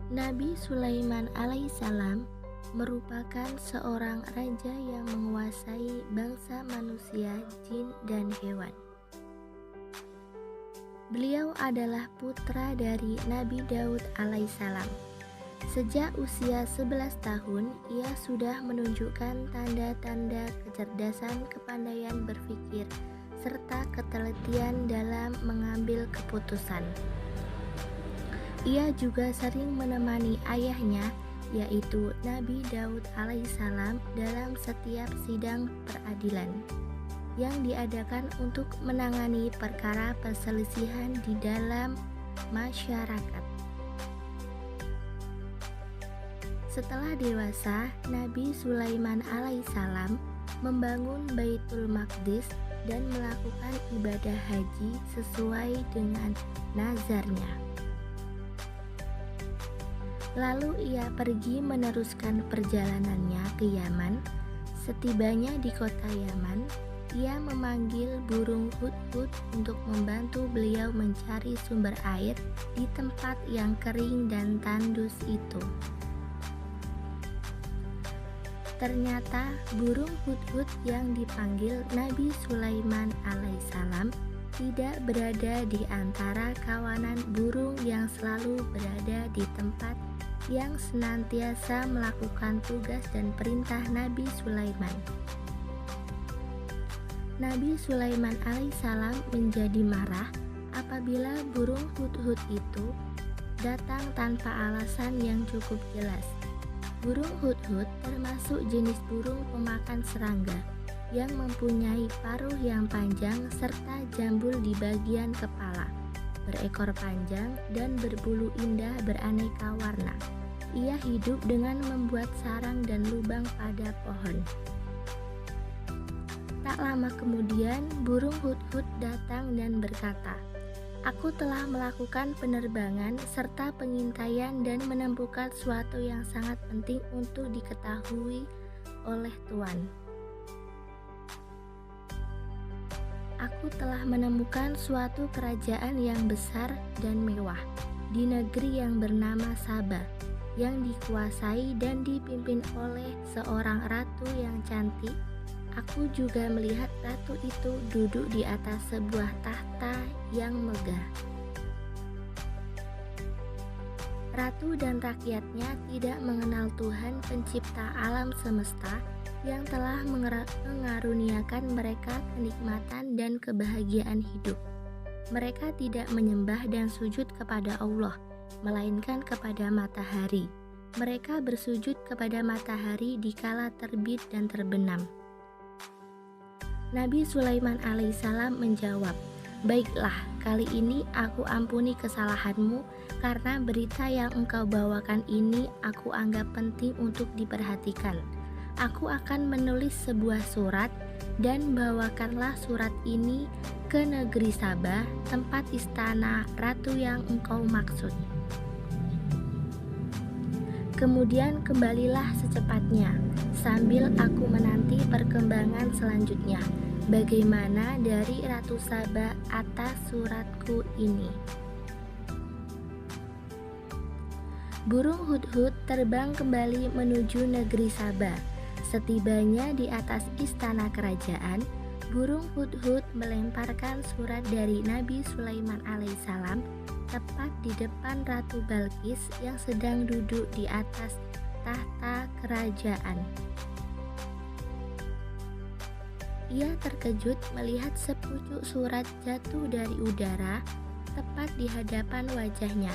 Nabi Sulaiman alaihissalam merupakan seorang raja yang menguasai bangsa manusia, jin, dan hewan. Beliau adalah putra dari Nabi Daud alaihissalam. Sejak usia 11 tahun, ia sudah menunjukkan tanda-tanda kecerdasan, kepandaian berpikir, serta ketelitian dalam mengambil keputusan. Ia juga sering menemani ayahnya, yaitu Nabi Daud alaihissalam, dalam setiap sidang peradilan yang diadakan untuk menangani perkara perselisihan di dalam masyarakat. Setelah dewasa, Nabi Sulaiman alaihissalam membangun Baitul Maqdis dan melakukan ibadah haji sesuai dengan nazarnya. Lalu ia pergi meneruskan perjalanannya ke Yaman. Setibanya di kota Yaman, ia memanggil burung hudhud untuk membantu beliau mencari sumber air di tempat yang kering dan tandus itu. Ternyata burung hudhud yang dipanggil Nabi Sulaiman alaihissalam tidak berada di antara kawanan burung yang selalu berada di tempat yang senantiasa melakukan tugas dan perintah Nabi Sulaiman. Nabi Sulaiman alaihissalam menjadi marah apabila burung hudhud itu datang tanpa alasan yang cukup jelas. Burung hudhud termasuk jenis burung pemakan serangga yang mempunyai paruh yang panjang serta jambul di bagian kepala, berekor panjang dan berbulu indah beraneka warna. Ia hidup dengan membuat sarang dan lubang pada pohon. Tak lama kemudian, burung hudhud datang dan berkata, "Aku telah melakukan penerbangan serta pengintaian dan menemukan sesuatu yang sangat penting untuk diketahui oleh Tuan. Aku telah menemukan suatu kerajaan yang besar dan mewah di negeri yang bernama Saba, yang dikuasai dan dipimpin oleh seorang ratu yang cantik. Aku juga melihat ratu itu duduk di atas sebuah tahta yang megah. Ratu dan rakyatnya tidak mengenal Tuhan pencipta alam semesta yang telah mengaruniakan mereka kenikmatan dan kebahagiaan hidup. Mereka tidak menyembah dan sujud kepada Allah, melainkan kepada matahari. Mereka bersujud kepada matahari di kala terbit dan terbenam." Nabi Sulaiman alaihissalam menjawab, "Baiklah, kali ini aku ampuni kesalahanmu, karena berita yang engkau bawakan ini aku anggap penting untuk diperhatikan. Aku akan menulis sebuah surat, dan bawakanlah surat ini ke negeri Saba, tempat istana ratu yang engkau maksud. Kemudian kembalilah secepatnya, sambil aku menanti perkembangan selanjutnya, bagaimana dari Ratu Saba atas suratku ini." Burung hudhud terbang kembali menuju negeri Saba. Setibanya di atas istana kerajaan, burung hudhud melemparkan surat dari Nabi Sulaiman alaihissalam tepat di depan Ratu Balqis yang sedang duduk di atas tahta kerajaan. Ia terkejut melihat sepucuk surat jatuh dari udara tepat di hadapan wajahnya.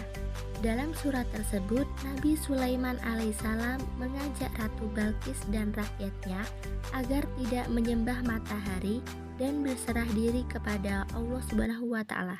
Dalam surat tersebut, Nabi Sulaiman alaihissalam mengajak Ratu Balqis dan rakyatnya agar tidak menyembah matahari dan berserah diri kepada Allah Subhanahu wa Ta'ala.